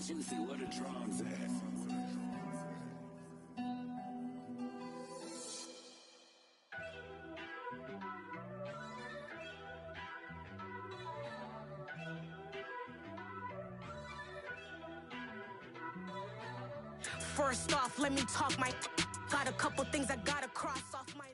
Juicy, where the drums at? First off, let me talk my. Got a couple things I gotta cross off my.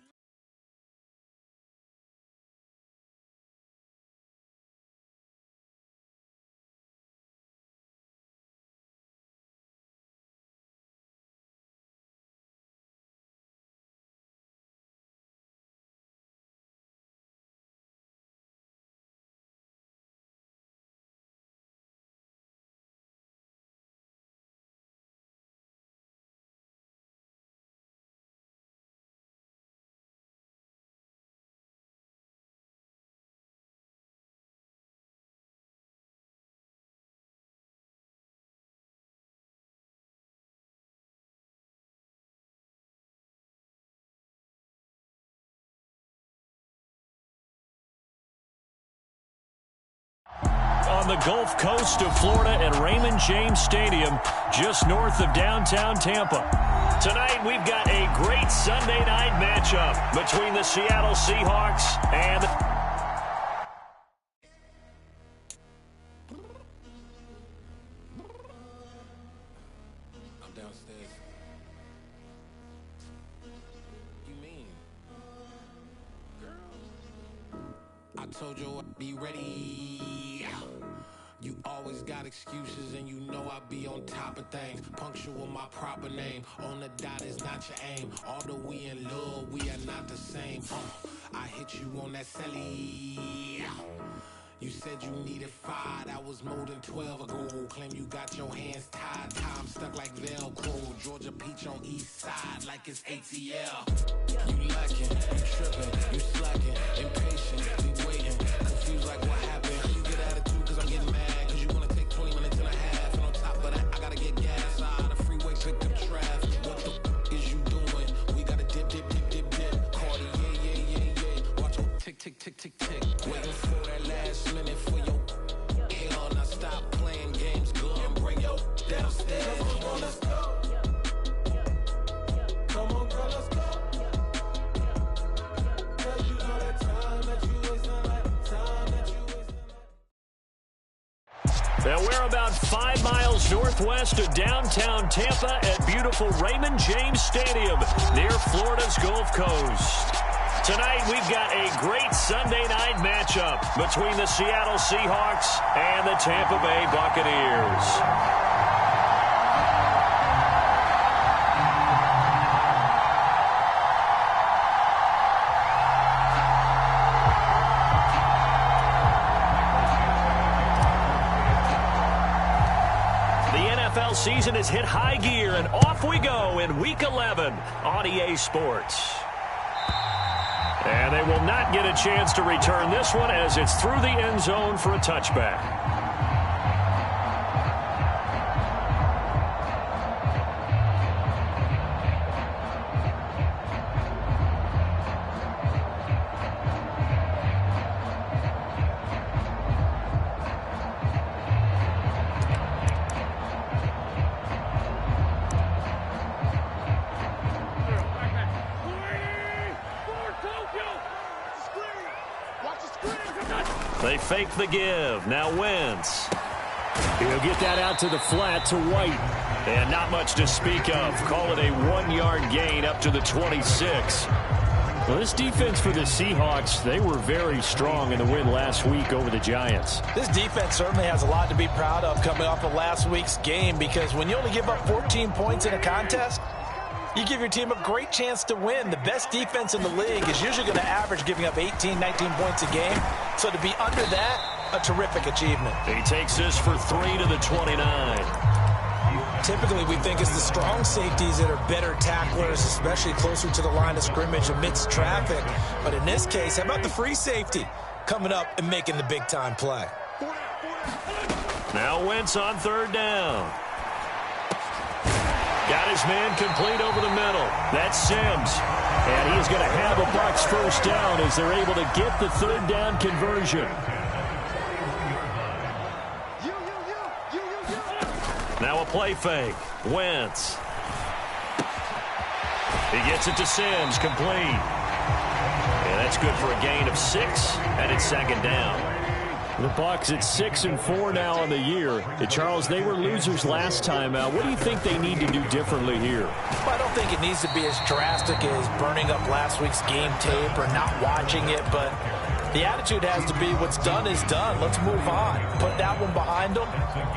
On the Gulf Coast of Florida at Raymond James Stadium, just north of downtown Tampa. Tonight, we've got a great Sunday night matchup between the Seattle Seahawks and I'm downstairs. You mean? Girl, I told you I'd be ready. You always got excuses and you know I be on top of things. Punctual my proper name. On the dot is not your aim. Although we in love, we are not the same. I hit you on that celly. You said you needed 5, that was more than 12 ago. Claim you got your hands tied, time stuck like Velcro. Georgia Peach on east side like it's ATL. You lacking, you tripping, you slacking, impatient, we waiting, confused like what happened. You get attitude cause I'm getting mad, cause you wanna take 20 minutes and a half. And on top of that, I gotta get gas out of the freeway, pick up traffic. What the is you doing? We gotta dip, dip, dip, dip, dip. Cardi, yeah. Watch your tick, tick, tick, tick, tick. Waiting for that last minute for your hell. Now stop playing games, go and bring your downstairs. Come on, let's go. Come on, girl, let's go. Cause you know that time that you wasting, like time that you wasting. Now we're about 5 miles northwest of downtown Tampa at beautiful Raymond James Stadium near Florida's Gulf Coast. Tonight, we've got a great Sunday night matchup between the Seattle Seahawks and the Tampa Bay Buccaneers. NFL season has hit high gear, and off we go in Week 11 on EA Sports. And they will not get a chance to return this one as it's through the end zone for a touchback. They fake the give. Now Wentz. He'll get that out to the flat to White. And not much to speak of. Call it a 1-yard gain up to the 26. Well, this defense for the Seahawks, they were very strong in the win last week over the Giants. This defense certainly has a lot to be proud of coming off of last week's game, because when you only give up 14 points in a contest, you give your team a great chance to win. The best defense in the league is usually going to average giving up 18, 19 points a game. So to be under that, a terrific achievement. He takes this for 3 to the 29. Typically, we think it's the strong safeties that are better tacklers, especially closer to the line of scrimmage amidst traffic. But in this case, how about the free safety coming up and making the big-time play? Now Wentz on 3rd down. Got his man complete over the middle. That's Sims. And he's going to have a Bucs first down as they're able to get the 3rd down conversion. Now a play fake. Wentz. He gets it to Sims, complete. Yeah, that's good for a gain of 6, and it's second down. The Bucs at 6-4 now on the year. Charles, they were losers last time out. What do you think they need to do differently here? Well, I don't think it needs to be as drastic as burning up last week's game tape or not watching it, but the attitude has to be what's done is done. Let's move on. Put that one behind them,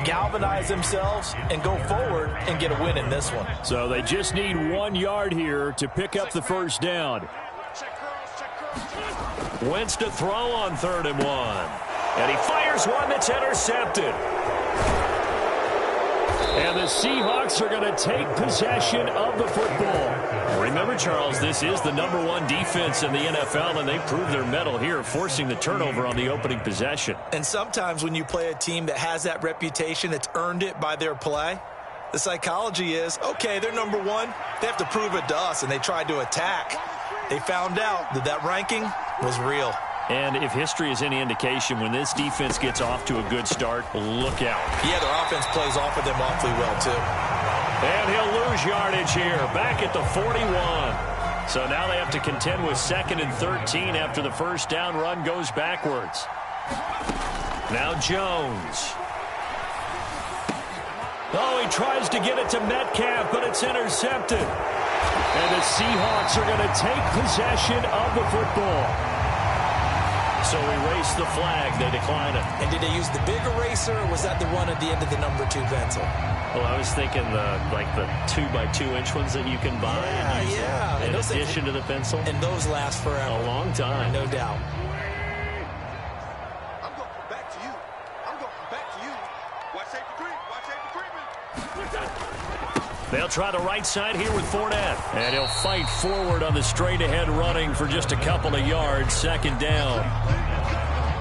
galvanize themselves, and go forward and get a win in this one. So they just need 1 yard here to pick up the first down. Wentz to throw on 3rd and 1. And he fires one that's intercepted. And the Seahawks are going to take possession of the football. Remember, Charles, this is the #1 defense in the NFL, and they proved their mettle here, forcing the turnover on the opening possession. And sometimes when you play a team that has that reputation, that's earned it by their play, the psychology is, okay, they're #1. They have to prove it to us, and they tried to attack. They found out that that ranking was real. And if history is any indication, when this defense gets off to a good start, look out. Yeah, their offense plays off of them awfully well, too. And he'll lose yardage here, back at the 41. So now they have to contend with 2nd and 13 after the first down run goes backwards. Now Jones. Oh, he tries to get it to Metcalf, but it's intercepted. And the Seahawks are going to take possession of the football. So erase the flag. They decline it. And did they use the big eraser, or was that the one at the end of the #2 pencil? Well, I was thinking the 2x2-inch ones that you can buy. Yeah. In addition to the pencil. And those last forever. A long time. No doubt. I'm going back to you. I'm going back to you. Watch safety creep. Watch safety creeping. They'll try the right side here with Fournette. And he'll fight forward on the straight-ahead running for just a couple of yards. 2nd down.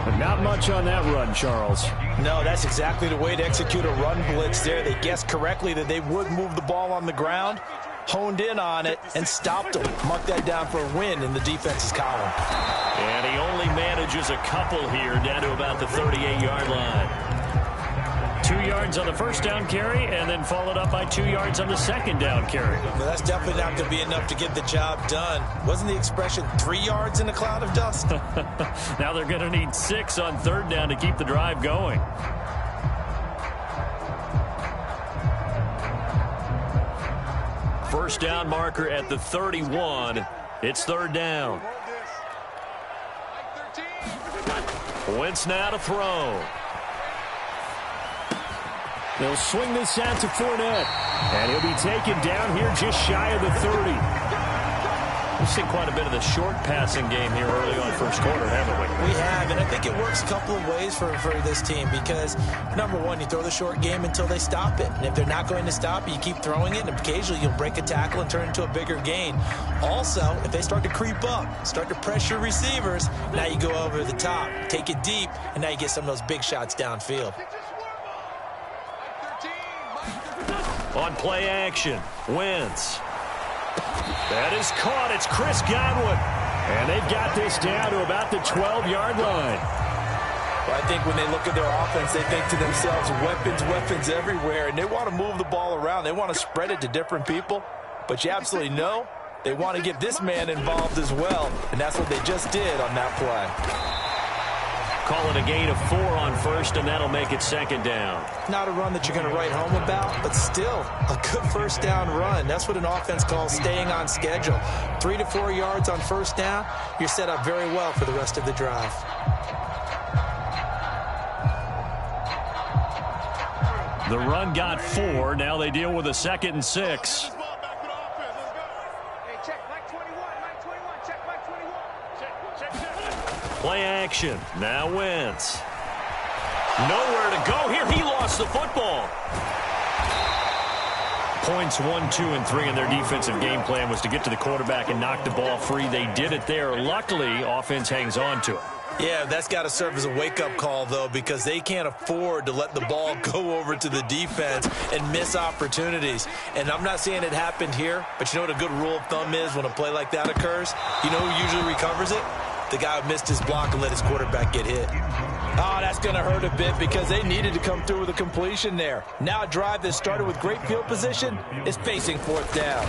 But not much on that run, Charles. No, that's exactly the way to execute a run blitz there. They guessed correctly that they would move the ball on the ground, honed in on it, and stopped them. Mark that down for a win in the defense's column. And he only manages a couple here down to about the 38-yard line. 2 yards on the first down carry, and then followed up by 2 yards on the second down carry. Well, that's definitely not going to be enough to get the job done. Wasn't the expression 3 yards in a cloud of dust? Now they're going to need 6 on 3rd down to keep the drive going. First down marker at the 31. It's 3rd down. Wentz now to throw. They'll swing this out to Fournette. And he'll be taken down here just shy of the 30. We've seen quite a bit of the short passing game here early on first quarter, haven't we? We have, and I think it works a couple of ways for this team because, #1, you throw the short game until they stop it. And if they're not going to stop it, you keep throwing it, and occasionally you'll break a tackle and turn it into a bigger gain. Also, if they start to creep up, start to pressure receivers, now you go over the top, take it deep, and now you get some of those big shots downfield. On play action, Wentz. That is caught. It's Chris Godwin. And they've got this down to about the 12-yard line. Well, I think when they look at their offense, they think to themselves, weapons everywhere, and they want to move the ball around. They want to spread it to different people. But you absolutely know they want to get this man involved as well, and that's what they just did on that play. Call it a gain of 4 on 1st, and that'll make it 2nd down. Not a run that you're going to write home about, but still a good first down run. That's what an offense calls staying on schedule. 3 to 4 yards on first down, you're set up very well for the rest of the drive. The run got 4. Now they deal with a 2nd and 6. Play action. Now Wentz. Nowhere to go here. He lost the football. Points 1, 2, and 3 in their defensive game plan was to get to the quarterback and knock the ball free. They did it there. Luckily, offense hangs on to it. Yeah, that's got to serve as a wake-up call, though, because they can't afford to let the ball go over to the defense and miss opportunities. And I'm not saying it happened here, but you know what a good rule of thumb is when a play like that occurs? You know who usually recovers it? The guy who missed his block and let his quarterback get hit. Oh, that's going to hurt a bit because they needed to come through with a completion there. Now a drive that started with great field position is facing fourth down.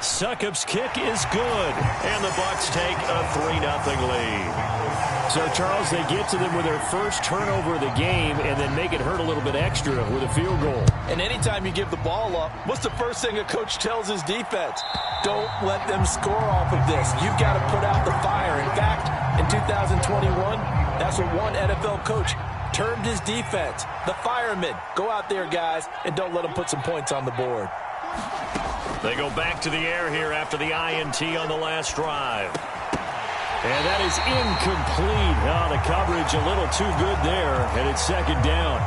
Succop's kick is good, and the Bucs take a 3-0 lead. So, Charles, they get to them with their first turnover of the game and then make it hurt a little bit extra with a field goal. And anytime you give the ball up, what's the first thing a coach tells his defense? Don't let them score off of this. You've got to put out the fire. In fact, in 2021, that's what one NFL coach termed his defense, the firemen. Go out there, guys, and don't let them put some points on the board. They go back to the air here after the INT on the last drive. And that is incomplete. Oh, the coverage a little too good there, and it's second down.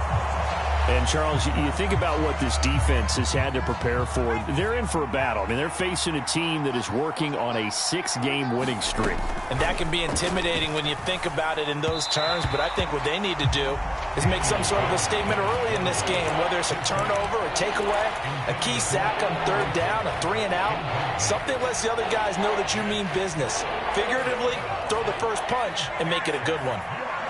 And, Charles, you think about what this defense has had to prepare for. They're in for a battle. I mean, they're facing a team that is working on a 6-game winning streak. And that can be intimidating when you think about it in those terms, but I think what they need to do is make some sort of a statement early in this game, whether it's a turnover, a takeaway, a key sack on third down, a 3-and-out. Something lets the other guys know that you mean business. Figuratively, throw the first punch and make it a good one.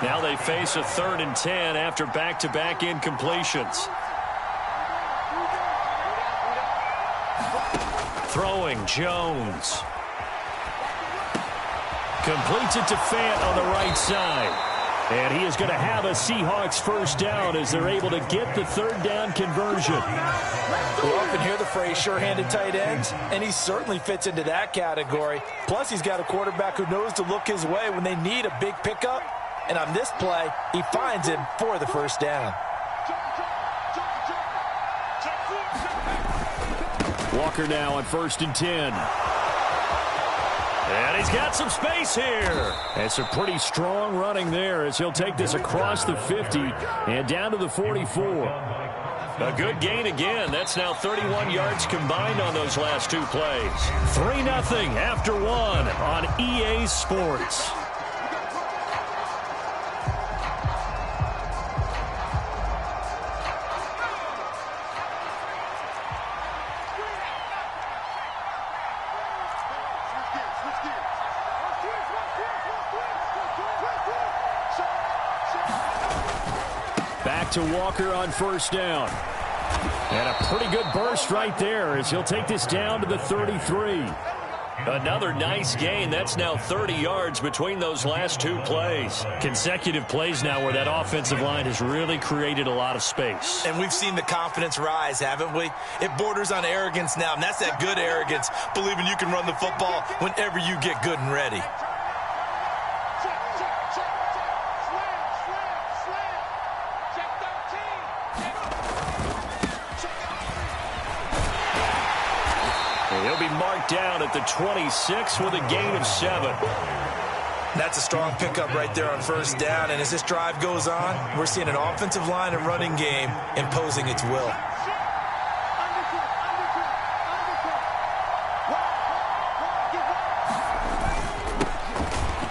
Now they face a 3rd and 10 after back-to-back incompletions. Throwing, Jones. Completes it to Fant on the right side. And he is going to have a Seahawks first down as they're able to get the 3rd down conversion. We often hear the phrase sure-handed tight ends, and he certainly fits into that category. Plus, he's got a quarterback who knows to look his way when they need a big pickup. And on this play, he finds him for the first down. Walker now on 1st and 10. And he's got some space here. And some pretty strong running there as he'll take this across the 50 and down to the 44. A good gain again. That's now 31 yards combined on those last two plays. 3-0 after one on EA Sports. Back to Walker on first down. And a pretty good burst right there as he'll take this down to the 33. Another nice gain. That's now 30 yards between those last two plays. Consecutive plays now where that offensive line has really created a lot of space. And we've seen the confidence rise, haven't we? It borders on arrogance now, and that's that good arrogance, believing you can run the football whenever you get good and ready. He'll be marked down at the 26 with a gain of 7. That's a strong pickup right there on first down. And as this drive goes on, we're seeing an offensive line and running game imposing its will.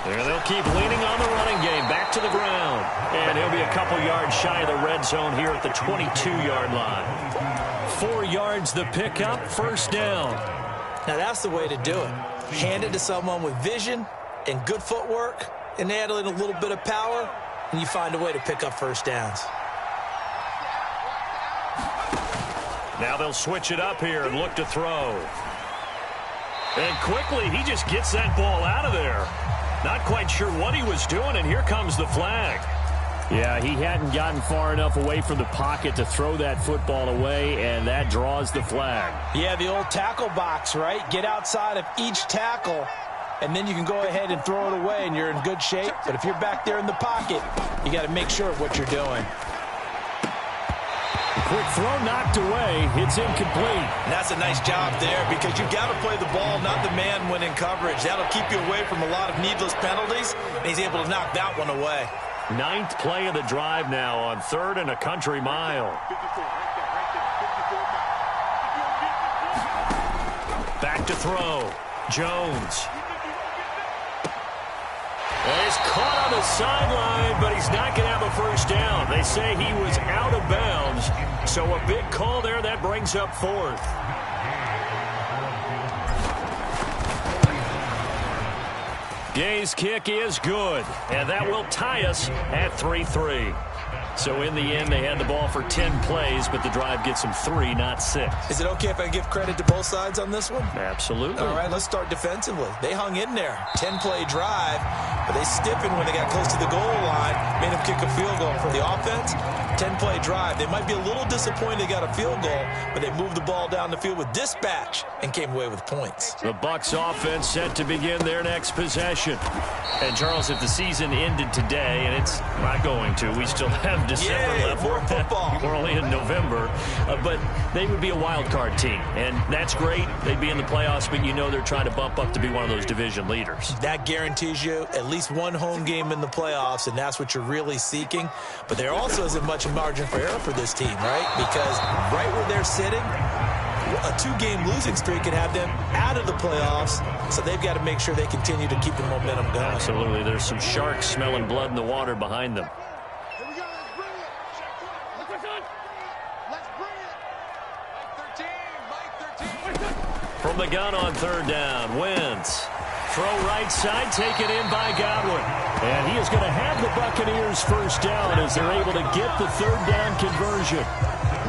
There they'll keep leaning on the running game. Back to the ground. And he'll be a couple yards shy of the red zone here at the 22-yard line. 4 yards the pickup, first down. Now that's the way to do it. Hand it to someone with vision and good footwork, and add in a little bit of power, and you find a way to pick up first downs. Now they'll switch it up here and look to throw. And quickly, he just gets that ball out of there. Not quite sure what he was doing, and here comes the flag. Yeah, he hadn't gotten far enough away from the pocket to throw that football away, and that draws the flag. Yeah, the old tackle box, right? Get outside of each tackle, and then you can go ahead and throw it away, and you're in good shape. But if you're back there in the pocket, you got to make sure of what you're doing. Quick throw knocked away. It's incomplete. And that's a nice job there because you've got to play the ball, not the man when in coverage. That'll keep you away from a lot of needless penalties, and he's able to knock that one away. 9th play of the drive now on 3rd and a country mile. Back to throw. Jones. And he's caught on the sideline, but he's not going to have a first down. They say he was out of bounds, so a big call there. That brings up 4th. Gay's kick is good, and that will tie us at 3-3. So in the end, they had the ball for 10 plays, but the drive gets them 3, not 6. Is it okay if I give credit to both sides on this one? Absolutely. All right, let's start defensively. They hung in there. 10-play drive, but they stiffened when they got close to the goal line, made them kick a field goal. For the offense, 10-play drive. They might be a little disappointed they got a field goal, but they moved the ball down the field with dispatch and came away with points. The Bucs offense set to begin their next possession. And, Charles, if the season ended today, and it's not going to, we still have December left. More football. We're only in November. But they would be a wild card team, and that's great. They'd be in the playoffs, but you know they're trying to bump up to be one of those division leaders. That guarantees you at least one home game in the playoffs, and that's what you're really seeking. But there also isn't much margin for error for this team, right? Because right where they're sitting, a 2-game losing streak could have them out of the playoffs, so they've got to make sure they continue to keep the momentum going. Absolutely. There's some sharks smelling blood in the water behind them. Here we go. Let's bring it. Let's bring it. Mike 13. From the gun on third down, Wentz. Throw right side, taken in by Godwin. And he is going to have the Buccaneers first down as they're able to get the third down conversion.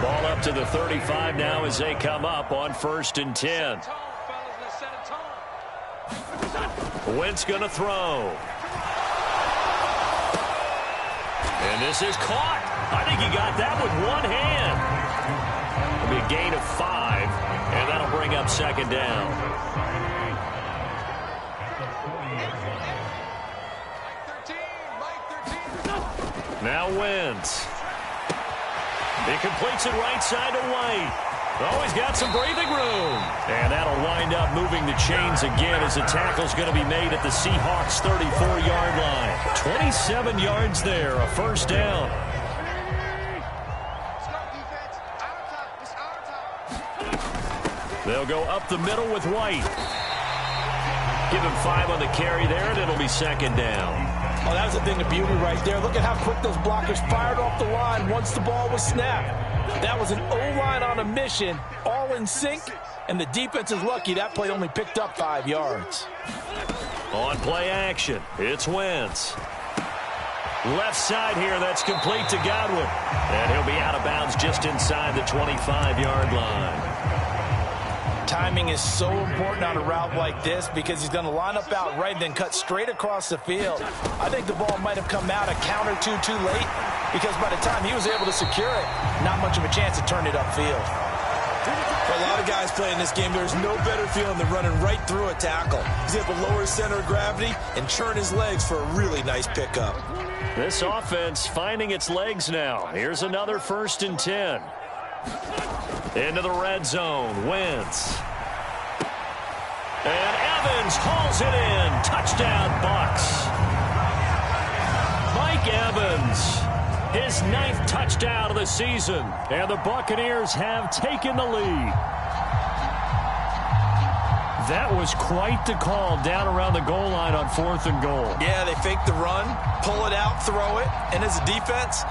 Ball up to the 35 now as they come up on 1st and 10. Wentz going to throw. And this is caught. I think he got that with one hand. It'll be a gain of 5, and that'll bring up 2nd down. Now Wentz. He completes it right side to White. Oh, he's got some breathing room. And that'll wind up moving the chains again as the tackle's going to be made at the Seahawks' 34-yard line. 27 yards there, a first down. They'll go up the middle with White. Give him 5 on the carry there, and it'll be 2nd down. Oh, that was a thing of beauty right there. Look at how quick those blockers fired off the line once the ball was snapped. That was an O-line on a mission, all in sync, and the defense is lucky that play only picked up 5 yards. On play action, it's Wentz. Left side here, that's complete to Godwin. And he'll be out of bounds just inside the 25-yard line. Timing is so important on a route like this because he's going to line up out right and then cut straight across the field. I think the ball might have come out a count or two too late because by the time he was able to secure it, not much of a chance to turn it upfield. For a lot of guys playing this game, there's no better feeling than running right through a tackle. He's able to lower his center of gravity and churn his legs for a really nice pickup. This offense finding its legs now. Here's another 1st and 10. Into the red zone, Wentz. And Evans hauls it in. Touchdown, Bucs. Mike Evans, his 9th touchdown of the season. And the Buccaneers have taken the lead. That was quite the call down around the goal line on 4th and goal. Yeah, they fake the run, pull it out, throw it, and as a defense,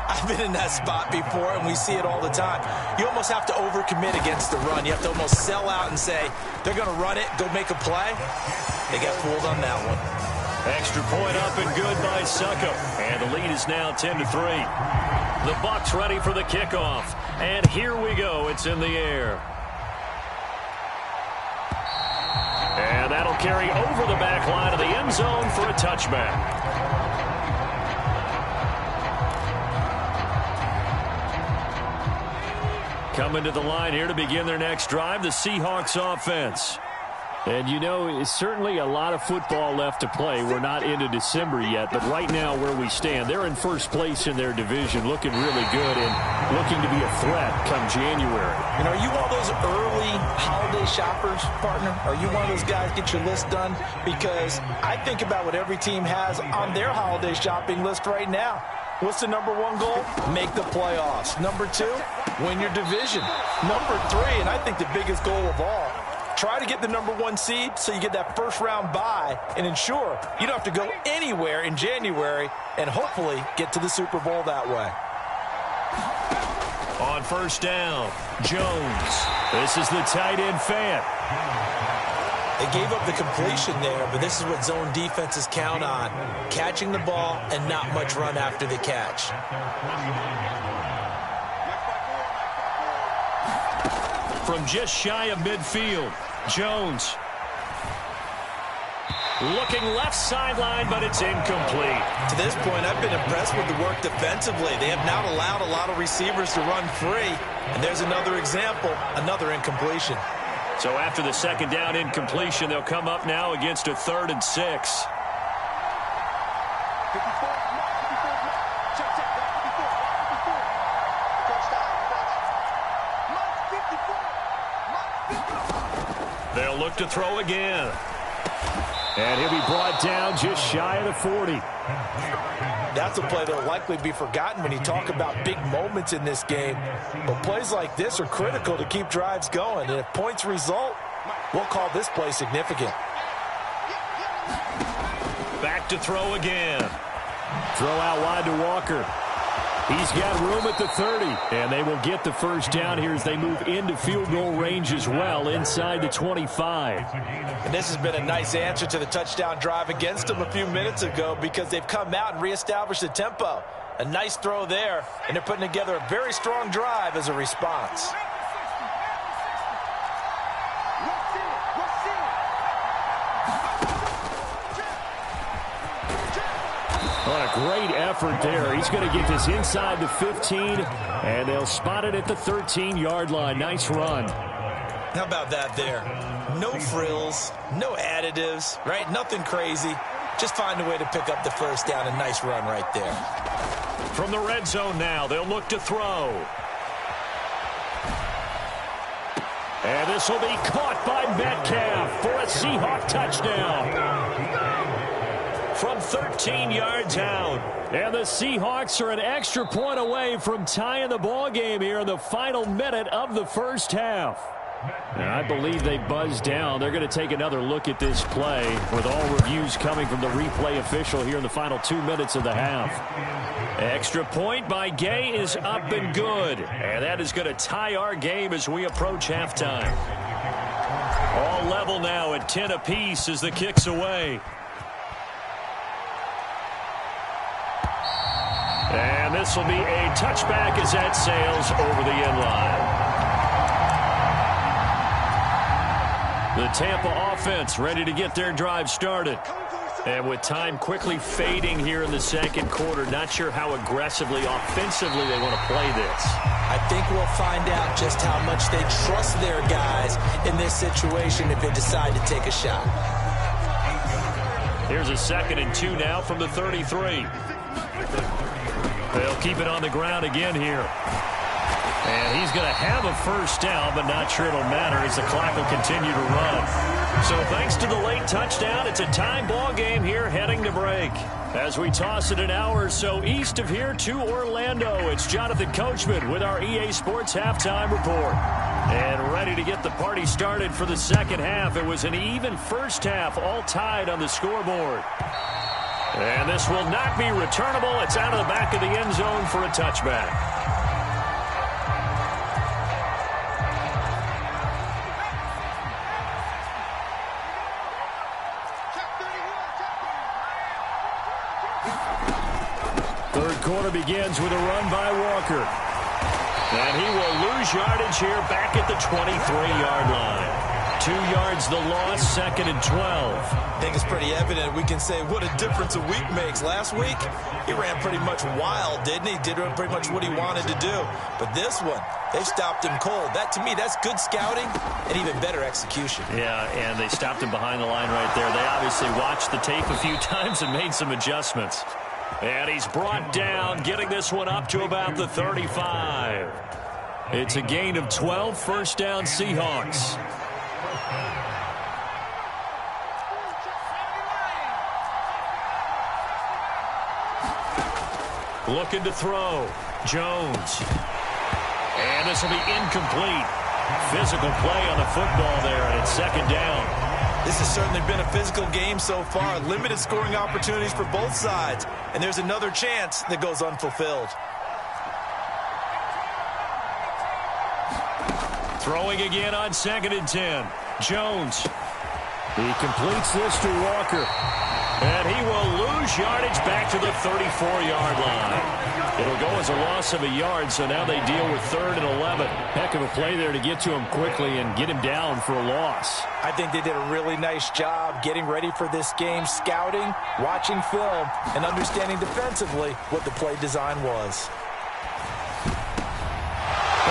I've been in that spot before, and we see it all the time. You almost have to overcommit against the run. You have to almost sell out and say, they're going to run it, go make a play. They got fooled on that one. Extra point up and good by Succop. And the lead is now 10-3. The Bucs ready for the kickoff. And here we go. It's in the air. And that'll carry over the back line of the end zone for a touchback. Coming to the line here to begin their next drive, the Seahawks offense. And, you know, it's certainly a lot of football left to play. We're not into December yet, but right now where we stand, they're in first place in their division, looking really good and looking to be a threat come January. And are you one of those early holiday shoppers, partner? Are you one of those guys get your list done? Because I think about what every team has on their holiday shopping list right now. What's the number 1 goal? Make the playoffs. Number 2, win your division. Number 3, and I think the biggest goal of all, try to get the number 1 seed so you get that first-round bye and ensure you don't have to go anywhere in January and hopefully get to the Super Bowl that way. On 1st down, Jones. This is the tight end Fant. They gave up the completion there, but this is what zone defenses count on. Catching the ball and not much run after the catch. From just shy of midfield, Jones. Looking left sideline, but it's incomplete. To this point, I've been impressed with the work defensively. They have not allowed a lot of receivers to run free. And there's another example, another incompletion. So after the second down incompletion, they'll come up now against a 3rd and 6. They'll look to throw again. And he'll be brought down just shy of the 40. That's a play that will likely be forgotten when you talk about big moments in this game. But plays like this are critical to keep drives going. And if points result, we'll call this play significant. Back to throw again. Throw out wide to Walker. He's got room at the 30, and they will get the first down here as they move into field goal range as well, inside the 25. And this has been a nice answer to the touchdown drive against them a few minutes ago because they've come out and reestablished the tempo. A nice throw there, and they're putting together a very strong drive as a response. What a great effort there. He's going to get this inside the 15, and they'll spot it at the 13-yard line. Nice run. How about that there? No frills, no additives, right? Nothing crazy. Just find a way to pick up the first down. A nice run right there. From the red zone now, they'll look to throw. And this will be caught by Metcalf for a Seahawk touchdown. From 13 yards out. And the Seahawks are an extra point away from tying the ball game here in the final minute of the first half. And I believe they buzzed down. They're going to take another look at this play with all reviews coming from the replay official here in the final 2 minutes of the half. Extra point by Gay is up and good. And that is going to tie our game as we approach halftime. All level now at 10 apiece as the kick's away. And this will be a touchback as that sails over the end line. The Tampa offense ready to get their drive started. And with time quickly fading here in the second quarter, not sure how aggressively, offensively they want to play this. I think we'll find out just how much they trust their guys in this situation if they decide to take a shot. Here's a 2nd and 2 now from the 33. They'll keep it on the ground again here. And he's going to have a first down, but not sure it'll matter as the clock will continue to run. So thanks to the late touchdown, it's a tie ball game here heading to break. As we toss it an hour or so east of here to Orlando, it's Jonathan Coachman with our EA Sports Halftime Report. And ready to get the party started for the second half. It was an even first half, all tied on the scoreboard. And this will not be returnable. It's out of the back of the end zone for a touchback. Third quarter begins with a run by Walker. And he will lose yardage here back at the 23-yard line. 2 yards the loss, 2nd and 12. I think it's pretty evident. We can say what a difference a week makes. Last week, he ran pretty much wild, didn't he? Did pretty much what he wanted to do. But this one, they've stopped him cold. That, to me, that's good scouting and even better execution. Yeah, and they stopped him behind the line right there. They obviously watched the tape a few times and made some adjustments. And he's brought down, getting this one up to about the 35. It's a gain of 12, first down Seahawks. Looking to throw. Jones. And this will be incomplete. Physical play on the football there, and it's 2nd down. This has certainly been a physical game so far. Limited scoring opportunities for both sides. And there's another chance that goes unfulfilled. Throwing again on 2nd and 10. Jones He completes this to Walker. And he will lose yardage back to the 34-yard line. It'll go as a loss of a yard, so now they deal with 3rd and 11. Heck of a play there to get to him quickly and get him down for a loss. I think they did a really nice job getting ready for this game, scouting, watching film, and understanding defensively what the play design was.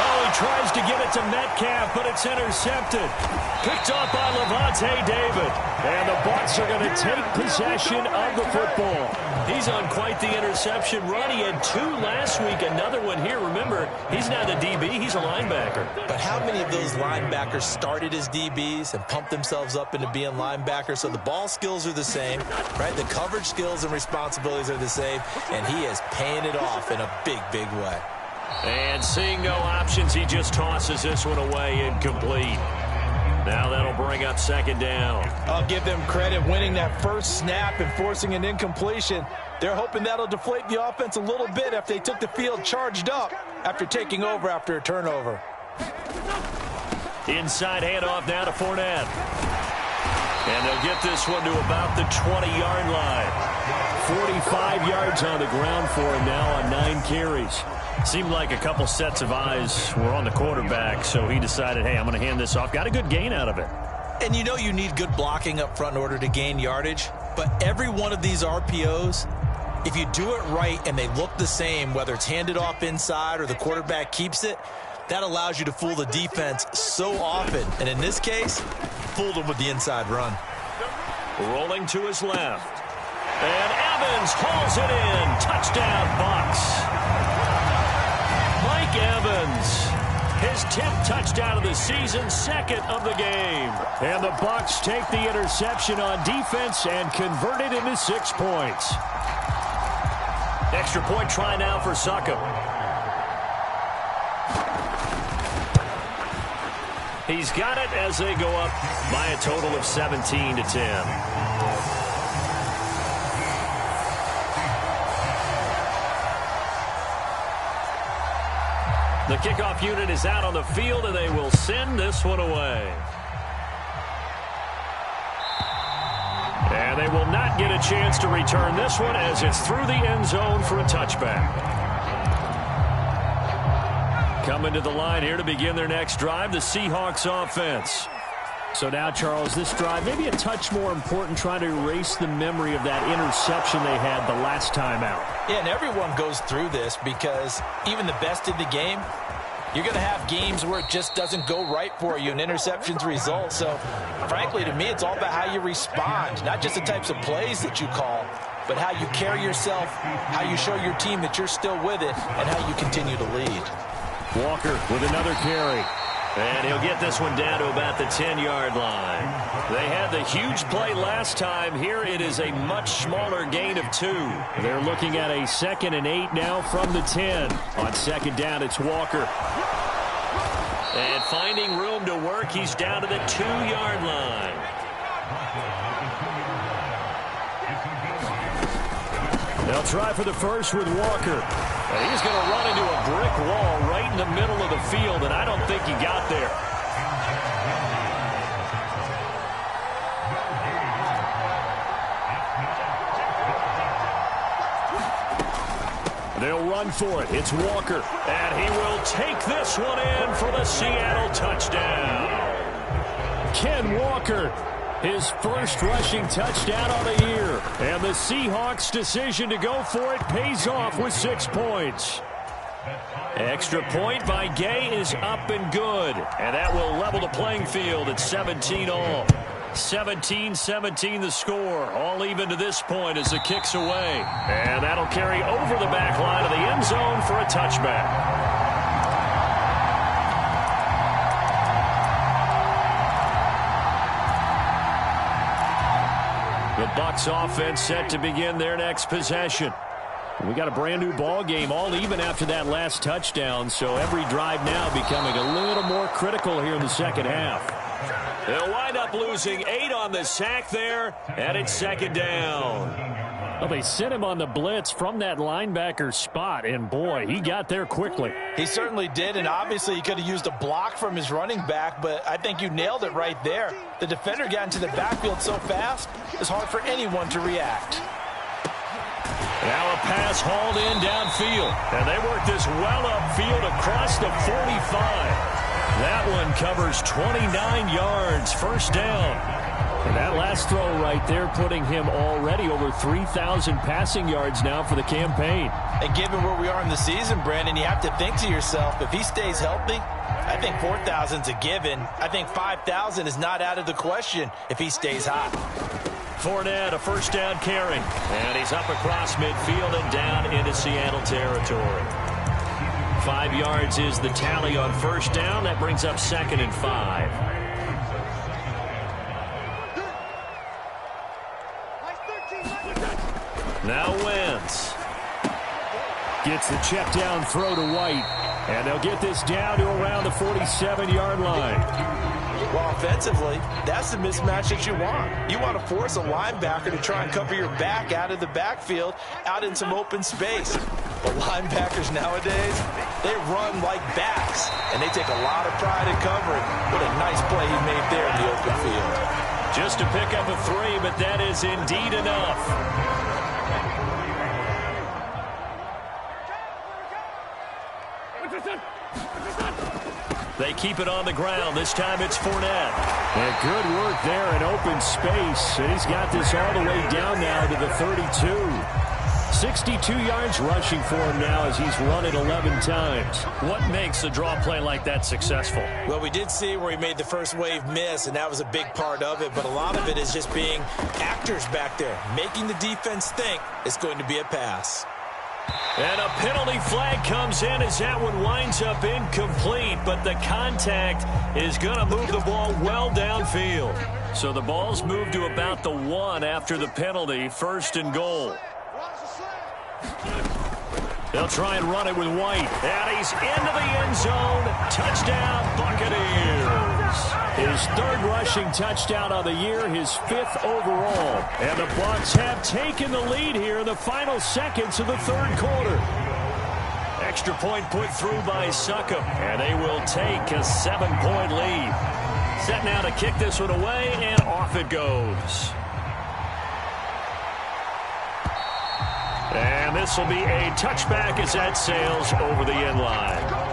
Oh, he tries to get it to Metcalf, but it's intercepted. Picked off by Levante David. And the Bucs are going to take possession of the football. He's on quite the interception run. He had 2 last week, another one here. Remember, he's not a DB, he's a linebacker. But how many of those linebackers started as DBs and pumped themselves up into being linebackers? So the ball skills are the same, right? The coverage skills and responsibilities are the same, and he is paying it off in a big, big way. And seeing no options, he just tosses this one away, incomplete. Now that'll bring up 2nd down. I'll give them credit winning that first snap and forcing an incompletion. They're hoping that'll deflate the offense a little bit if they took the field charged up after taking over after a turnover. Inside handoff now to Fournette. And they'll get this one to about the 20-yard line. 45 yards on the ground for him now on 9 carries. Seemed like a couple sets of eyes were on the quarterback, so he decided, hey, I'm going to hand this off. Got a good gain out of it. And you know you need good blocking up front in order to gain yardage, but every one of these RPOs, if you do it right and they look the same, whether it's handed off inside or the quarterback keeps it, that allows you to fool the defense so often. And in this case, fooled them with the inside run. Rolling to his left. And Evans hauls it in. Touchdown, Bucs. Mike Evans, his 10th touchdown of the season, 2nd of the game. And the Bucs take the interception on defense and convert it into 6 points. Extra point try now for Succop. He's got it as they go up by a total of 17-10. The kickoff unit is out on the field, and they will send this one away. And they will not get a chance to return this one as it's through the end zone for a touchback. Coming to the line here to begin their next drive, the Seahawks offense. So now, Charles, this drive maybe a touch more important, trying to erase the memory of that interception they had the last time out. Yeah, and everyone goes through this because even the best in the game, you're going to have games where it just doesn't go right for you and interceptions result. So, frankly, to me, it's all about how you respond, not just the types of plays that you call, but how you carry yourself, how you show your team that you're still with it, and how you continue to lead. Walker with another carry. And he'll get this one down to about the 10-yard line. They had the huge play last time. Here it is a much smaller gain of 2. They're looking at a 2nd and 8 now from the 10. On 2nd down, it's Walker. And finding room to work, he's down to the 2-yard line. They'll try for the first with Walker. And he's going to run into a brick wall right in the middle of the field, and I don't think he got there. They'll run for it. It's Walker. And he will take this one in for the Seattle touchdown. Ken Walker, his first rushing touchdown on the year. And the Seahawks' decision to go for it pays off with 6 points. Extra point by Gay is up and good. And that will level the playing field at 17 all. 17-17 the score. All even to this point as the kick's away. And that'll carry over the back line of the end zone for a touchback. The Bucs offense set to begin their next possession. We got a brand new ball game, all even after that last touchdown, so every drive now becoming a little more critical here in the second half. They'll wind up losing 8 on the sack there, and it's 2nd down. Well, they sent him on the blitz from that linebacker spot, and boy, he got there quickly. He certainly did, and obviously he could have used a block from his running back, but I think you nailed it right there. The defender got into the backfield so fast, it's hard for anyone to react. Now a pass hauled in downfield, and they work this well upfield across the 45. That one covers 29 yards, first down. And that last throw right there putting him already over 3,000 passing yards now for the campaign. And given where we are in the season, Brandon, you have to think to yourself, if he stays healthy, I think 4,000's a given. I think 5,000 is not out of the question if he stays hot. Fournette, a first down carry. And he's up across midfield and down into Seattle territory. 5 yards is the tally on first down. That brings up 2nd and 5. Now Wentz gets the check down throw to White, and they'll get this down to around the 47-yard line. Well, offensively, that's the mismatch that you want. You want to force a linebacker to try and cover your back out of the backfield, out in some open space. But linebackers nowadays, they run like backs, and they take a lot of pride in covering. What a nice play he made there in the open field. Just to pick up a 3, but that is indeed enough. They keep it on the ground. This time it's Fournette. And good work there in open space. And he's got this all the way down now to the 32. 62 yards rushing for him now as he's run it 11 times. What makes a draw play like that successful? Well, we did see where he made the first wave miss, and that was a big part of it. But a lot of it is just being actors back there, making the defense think it's going to be a pass. And a penalty flag comes in as that one winds up incomplete, but the contact is going to move the ball well downfield. So the ball's moved to about the 1 after the penalty, 1st and goal. They'll try and run it with White, and he's into the end zone. Touchdown, Buccaneers. His 3rd rushing touchdown of the year, his 5th overall. And the Bucs have taken the lead here in the final seconds of the 3rd quarter. Extra point put through by Succop, and they will take a 7-point lead. Set now to kick this one away, and off it goes. And this will be a touchback as that sails over the end line.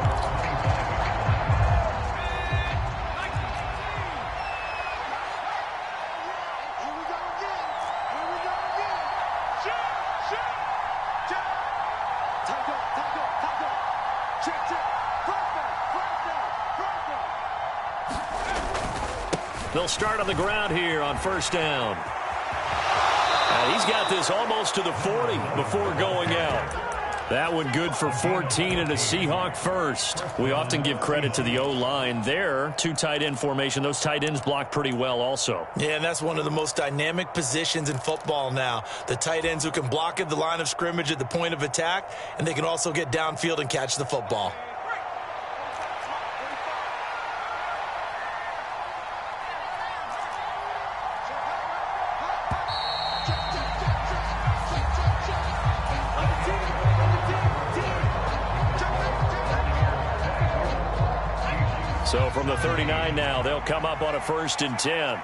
They'll start on the ground here on first down. He's got this almost to the 40 before going out. That one good for 14 and a Seahawk first. We often give credit to the O-line there. 2 tight end formation. Those tight ends block pretty well also. Yeah, and that's one of the most dynamic positions in football now. The tight ends who can block at the line of scrimmage at the point of attack, and they can also get downfield and catch the football. So from the 39 now, they'll come up on a 1st and 10.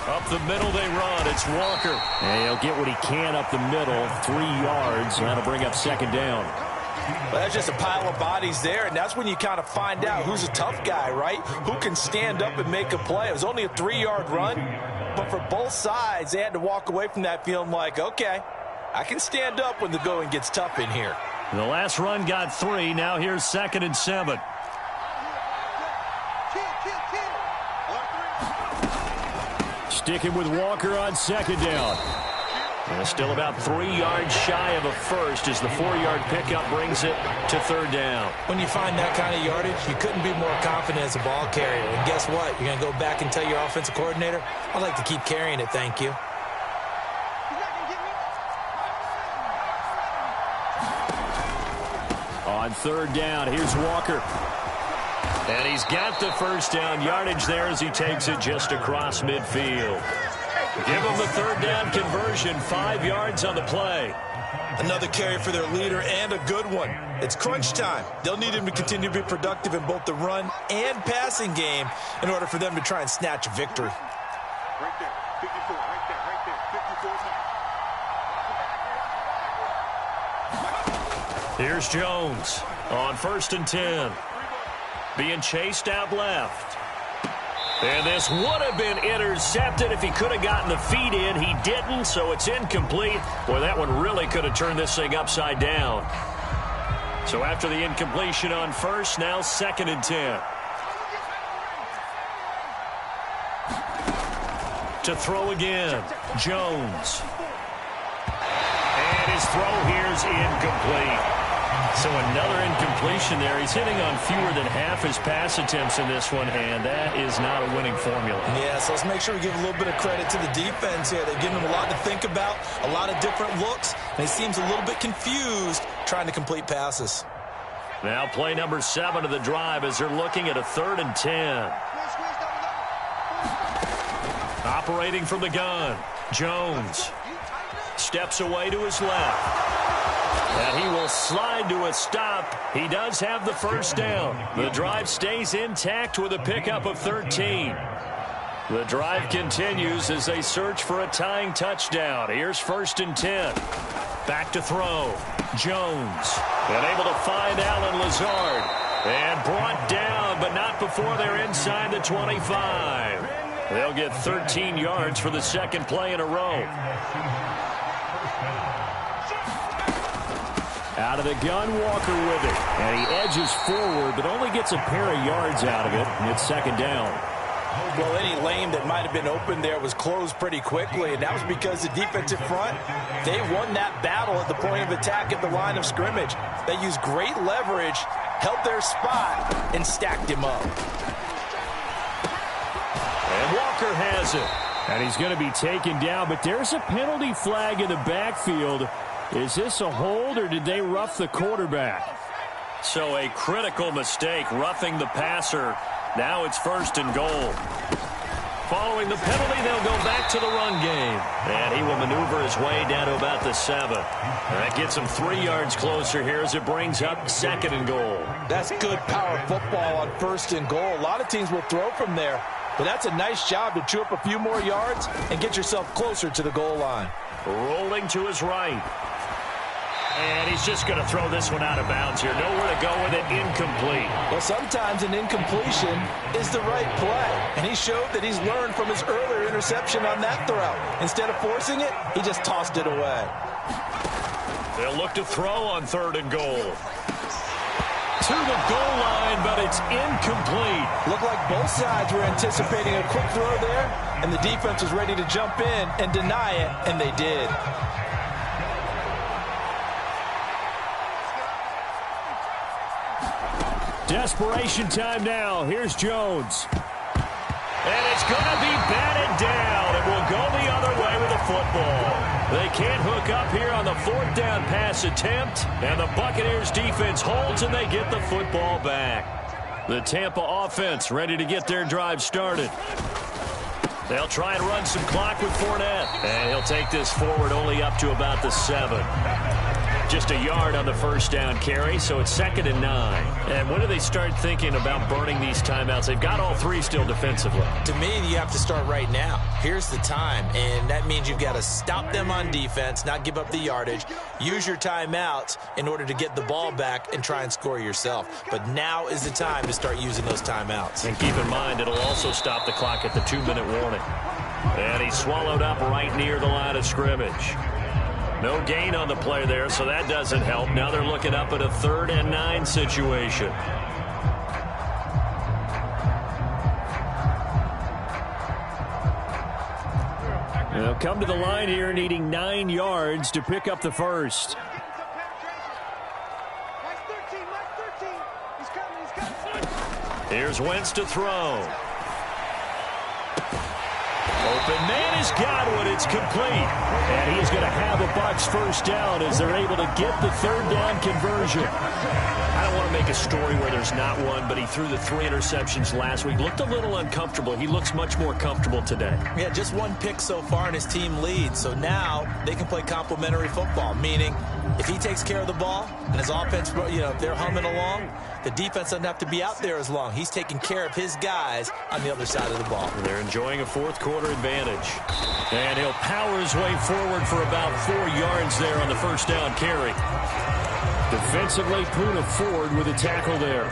Up the middle they run. It's Walker. And he'll get what he can up the middle, 3 yards. And that'll bring up 2nd down. Well, that's just a pile of bodies there, and that's when you kind of find out who's a tough guy, right? Who can stand up and make a play. It was only a 3-yard run, but for both sides, they had to walk away from that feeling like, okay, I can stand up when the going gets tough in here. The last run got 3. Now here's 2nd and 7. Sticking with Walker on 2nd down. And still about 3 yards shy of a first as the 4-yard pickup brings it to 3rd down. When you find that kind of yardage, you couldn't be more confident as a ball carrier. And guess what? You're going to go back and tell your offensive coordinator, I'd like to keep carrying it, thank you. On 3rd down, here's Walker. And he's got the first down yardage there as he takes it just across midfield. Give him the third down conversion, 5 yards on the play. Another carry for their leader and a good one. It's crunch time. They'll need him to continue to be productive in both the run and passing game in order for them to try and snatch a victory. Right there, 54, right there, 54 now. Here's Jones on 1st and 10. Being chased out left. And this would have been intercepted if he could have gotten the feet in. He didn't, so it's incomplete. Boy, that one really could have turned this thing upside down. So after the incompletion on 1st, now 2nd and 10. To throw again, Jones. And his throw here's incomplete. So another incompletion there. He's hitting on fewer than half his pass attempts in this one, and that is not a winning formula. Yeah, so let's make sure we give a little bit of credit to the defense here. They've given him a lot to think about, a lot of different looks, and he seems a little bit confused trying to complete passes. Now play number 7 of the drive as they're looking at a 3rd and 10. Operating from the gun, Jones steps away to his left. And he will slide to a stop. He does have the first down. The drive stays intact with a pickup of 13. The drive continues as they search for a tying touchdown. Here's 1st and 10. Back to throw. Jones. And able to find Allen Lazard. And brought down, but not before they're inside the 25. They'll get 13 yards for the 2nd play in a row. Out of the gun, Walker with it. And he edges forward, but only gets a pair of yards out of it. And it's 2nd down. Well, any lane that might have been open there was closed pretty quickly, and that was because the defensive front, they won that battle at the point of attack at the line of scrimmage. They used great leverage, held their spot, and stacked him up. And Walker has it. And he's going to be taken down, but there's a penalty flag in the backfield. Is this a hold, or did they rough the quarterback? So a critical mistake, roughing the passer. Now it's 1st and goal. Following the penalty, they'll go back to the run game. And he will maneuver his way down to about the 7. And that gets him 3 yards closer here as it brings up 2nd and goal. That's good power football on 1st and goal. A lot of teams will throw from there, but that's a nice job to chew up a few more yards and get yourself closer to the goal line. Rolling to his right. And he's just going to throw this one out of bounds here. Nowhere to go with it. Incomplete. Well, sometimes an incompletion is the right play. And he showed that he's learned from his earlier interception on that throw. Instead of forcing it, he just tossed it away. They'll look to throw on 3rd and goal. To the goal line, but it's incomplete. Looked like both sides were anticipating a quick throw there, and the defense was ready to jump in and deny it, and they did. Desperation time now. Here's Jones. And it's going to be batted down. It will go the other way with the football. They can't hook up here on the 4th down pass attempt. And the Buccaneers defense holds and they get the football back. The Tampa offense ready to get their drive started. They'll try and run some clock with Fournette. And he'll take this forward only up to about the 7. Just a yard on the 1st down carry, so it's 2nd and 9. And when do they start thinking about burning these timeouts? They've got all 3 still defensively. To me, you have to start right now. Here's the time, and that means you've got to stop them on defense, not give up the yardage, use your timeouts in order to get the ball back and try and score yourself. But now is the time to start using those timeouts. And keep in mind, it'll also stop the clock at the 2-minute warning. And he's swallowed up right near the line of scrimmage. No gain on the play there, so that doesn't help. Now they're looking up at a 3rd and 9 situation. They'll come to the line here needing 9 yards to pick up the first. Here's Wentz to throw. open man has got one. It's complete. And he is going to have a Bucs first down as they're able to get the third down conversion. I don't want to make a story where there's not one, but he threw the 3 interceptions last week. Looked a little uncomfortable. He looks much more comfortable today. Yeah, just 1 pick so far and his team leads. So now they can play complementary football, meaning if he takes care of the ball and his offense, if they're humming along, the defense doesn't have to be out there as long. He's taking care of his guys on the other side of the ball. They're enjoying a fourth-quarter advantage. And he'll power his way forward for about 4 yards there on the first down carry. Defensively, Puna Ford with a tackle there.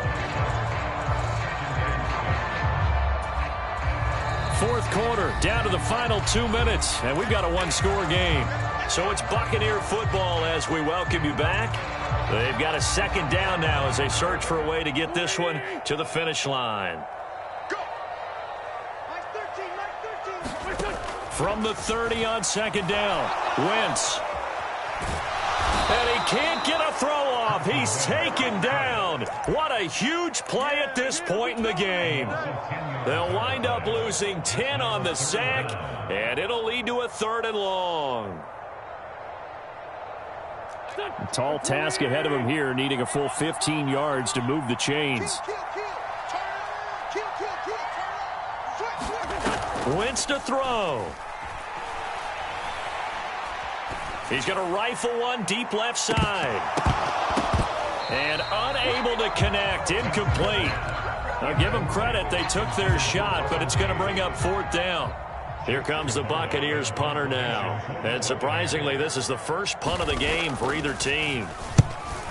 Fourth quarter, down to the final 2 minutes, and we've got a 1-score game. So it's Buccaneer football as we welcome you back. They've got a second down now as they search for a way to get this one to the finish line. From the 30 on second down, Wentz. And he can't get a throw off. He's taken down. What a huge play at this point in the game. They'll wind up losing 10 on the sack, and it'll lead to a 3rd and long. A tall task ahead of him here, needing a full 15 yards to move the chains. Wentz to throw. He's going to rifle one deep left side. And unable to connect. Incomplete. Now give them credit. They took their shot, but it's going to bring up 4th down. Here comes the Buccaneers punter now. And surprisingly, this is the first punt of the game for either team.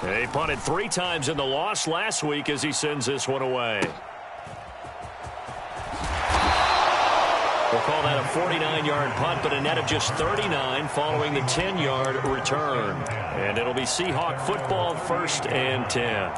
They punted 3 times in the loss last week as he sends this one away. We'll call that a 49-yard punt, but a net of just 39 following the 10-yard return. And it'll be Seahawk football, 1st and 10.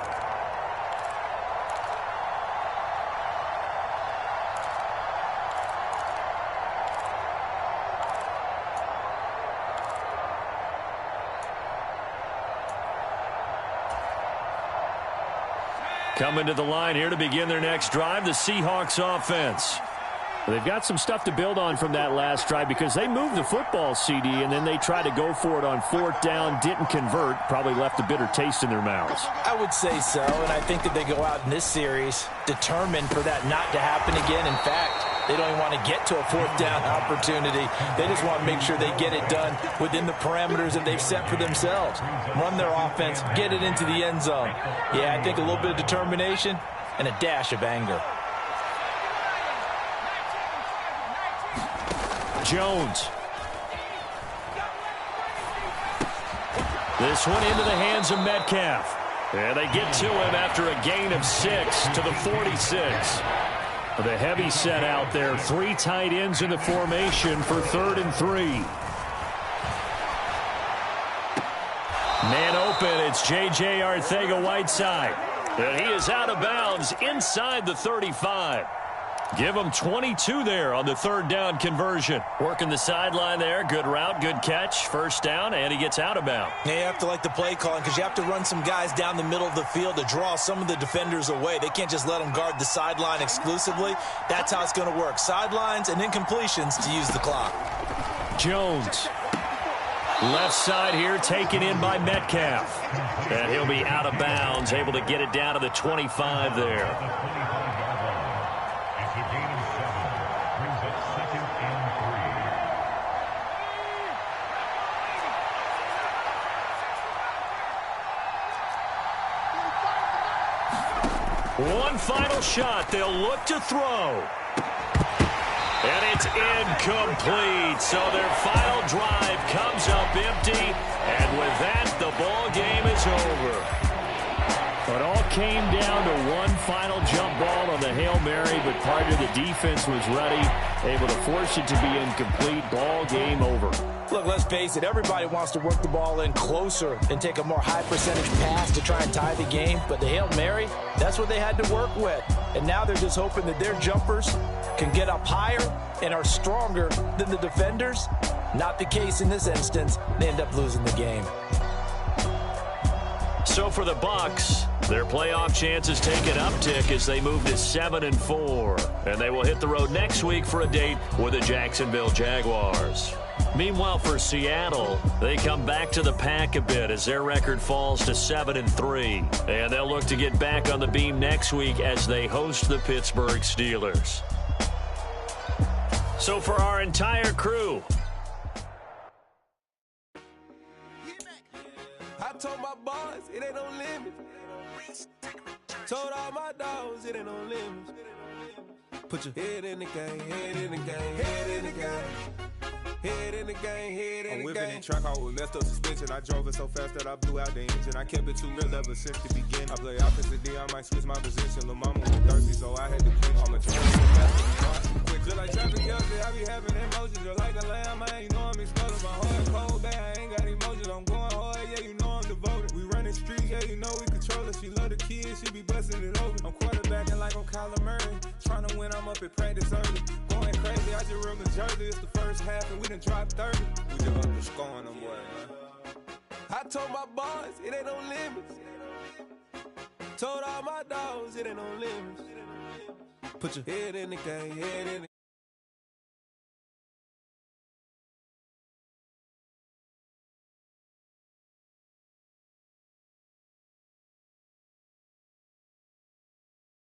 Coming to the line here to begin their next drive, the Seahawks offense. They've got some stuff to build on from that last drive because they moved the football, CD, and then they tried to go for it on 4th down, didn't convert, probably left a bitter taste in their mouths. I would say so, and I think that they go out in this series determined for that not to happen again. In fact, they don't even want to get to a 4th down opportunity. They just want to make sure they get it done within the parameters that they've set for themselves. Run their offense, get it into the end zone. Yeah, I think a little bit of determination and a dash of anger. Jones. This one into the hands of Metcalf. And they get to him after a gain of 6 to the 46. The heavy set out there. 3 tight ends in the formation for 3rd and 3. Man open. It's J.J. Arcega-Whiteside. And he is out of bounds inside the 35. Give him 22 there on the 3rd down conversion. Working the sideline there. Good route, good catch. First down, and he gets out of bounds. Yeah, you have to like the play calling because you have to run some guys down the middle of the field to draw some of the defenders away. They can't just let them guard the sideline exclusively. That's how it's going to work. Sidelines and incompletions to use the clock. Jones. Left side here taken in by Metcalf. And he'll be out of bounds, able to get it down to the 25 there. One final shot. They'll look to throw. And it's incomplete. So their final drive comes up empty. And with that, the ball game is over. It all came down to one final jump ball on the Hail Mary, but part of the defense was ready, able to force it to be incomplete. Ball game over. Look, let's face it, everybody wants to work the ball in closer and take a more high percentage pass to try and tie the game. But the Hail Mary, that's what they had to work with. And now they're just hoping that their jumpers can get up higher and are stronger than the defenders. Not the case in this instance. They end up losing the game. So So for the Bucs, their playoff chances take an uptick as they move to 7-4. And they will hit the road next week for a date with the Jacksonville Jaguars. Meanwhile, for Seattle, they come back to the pack a bit as their record falls to 7-3. And they'll look to get back on the beam next week as they host the Pittsburgh Steelers. So for our entire crew, I told my boys it ain't no limit. Told all my dogs it ain't no limit. Put your head in the game, head in the game, head in the game. Head in the game, head in the game. I'm whipping in track out with messed up suspension. I drove it so fast that I blew out the engine. I kept it too real ever since the beginning. I play opposite D, I might switch my position. Lil' mama was thirsty, so I had to quench. I'm a quick, just like traffic yesterday, I be having emotions. Just like a lamb, man, you know I'm exploding. My heart cold, bad, I ain't got emotions. I'm going hard, yeah, you know I'm devoted. We running streets, yeah, you know we control it. She love the kids, she be busting it over. I'm quarterbacking like I'm Kyler Murray. Trying to win, I'm up at practice early. Going crazy, I just real the jersey. It's the first half and we done dropped 30. We just underscoring them, boy, man. I told my boys it ain't no limits. Told all my dogs it ain't no limits. Put your head in the game, head in the